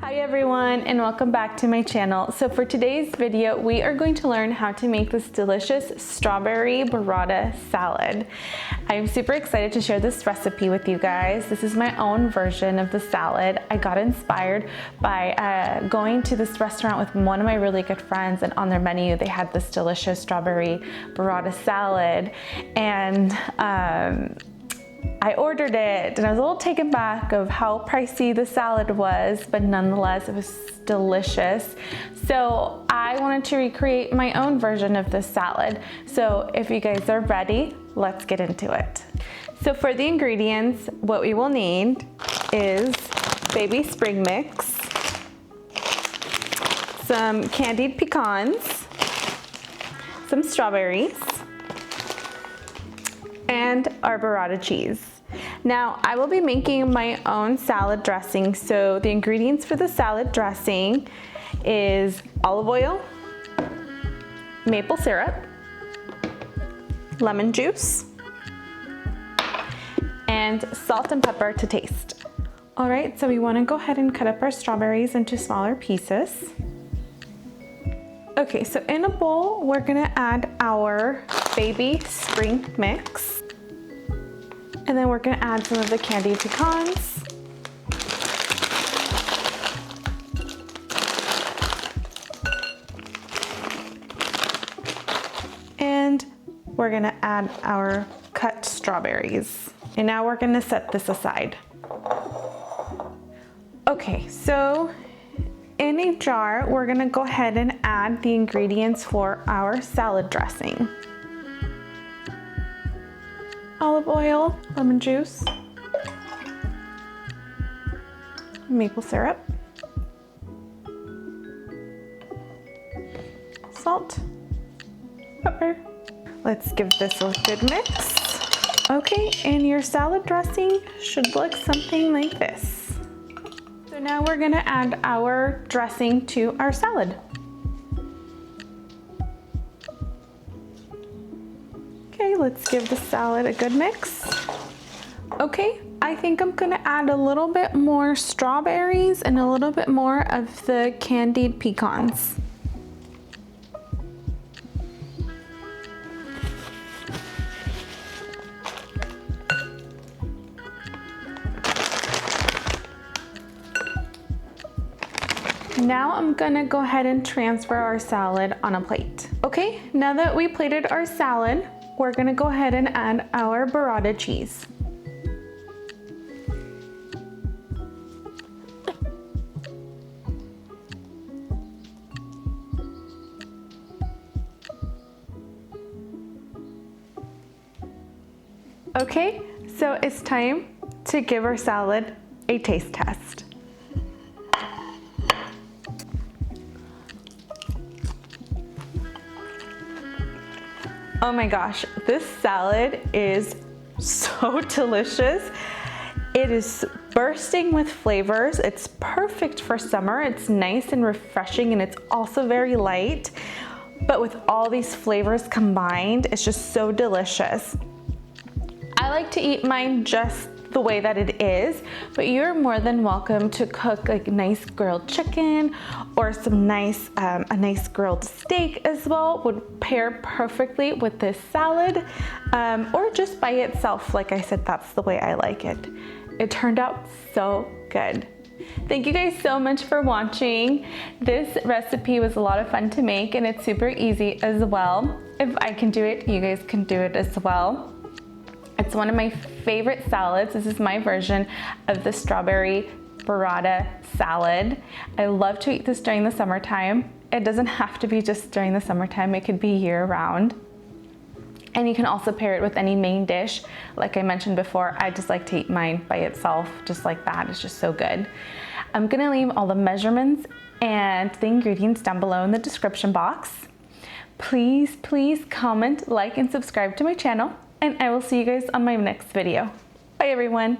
Hi everyone, and welcome back to my channel. So for today's video, we are going to learn how to make this delicious strawberry burrata salad. I'm super excited to share this recipe with you guys. This is my own version of the salad. I got inspired by going to this restaurant with one of my really good friends, and on their menu they had this delicious strawberry burrata salad, and I ordered it, and I was a little taken back of how pricey the salad was, but nonetheless it was delicious. So I wanted to recreate my own version of this salad. So if you guys are ready, let's get into it. So for the ingredients, what we will need is baby spring mix, some candied pecans, some strawberries, and our burrata cheese. Now, I will be making my own salad dressing. So the ingredients for the salad dressing is olive oil, maple syrup, lemon juice, and salt and pepper to taste. All right, so we want to go ahead and cut up our strawberries into smaller pieces. Okay, so in a bowl, we're gonna add our baby spring mix. And then we're gonna add some of the candied pecans. And we're gonna add our cut strawberries. And now we're gonna set this aside. Okay, so in a jar, we're gonna go ahead and add the ingredients for our salad dressing. Olive oil, lemon juice, maple syrup, salt, pepper. Let's give this a good mix. Okay, and your salad dressing should look something like this. So now we're gonna add our dressing to our salad. Okay, let's give the salad a good mix. Okay, I think I'm gonna add a little bit more strawberries and a little bit more of the candied pecans. Now I'm gonna go ahead and transfer our salad on a plate. Okay, now that we plated our salad, we're gonna go ahead and add our burrata cheese. Okay, so it's time to give our salad a taste test. Oh my gosh, this salad is so delicious. It is bursting with flavors. It's perfect for summer. It's nice and refreshing, and it's also very light. But with all these flavors combined, it's just so delicious. I like to eat mine just the way that it is, but you're more than welcome to cook like nice grilled chicken or some nice a nice grilled steak as well. Would pair perfectly with this salad, or just by itself. Like I said, that's the way I like it. It turned out so good. Thank you guys so much for watching. This recipe was a lot of fun to make, and it's super easy as well. If I can do it, you guys can do it as well. It's one of my favorite salads. This is my version of the strawberry burrata salad. I love to eat this during the summertime. It doesn't have to be just during the summertime. It could be year round. And you can also pair it with any main dish. Like I mentioned before, I just like to eat mine by itself, just like that. It's just so good. I'm gonna leave all the measurements and the ingredients down below in the description box. Please, please comment, like, and subscribe to my channel. And I will see you guys on my next video. Bye everyone.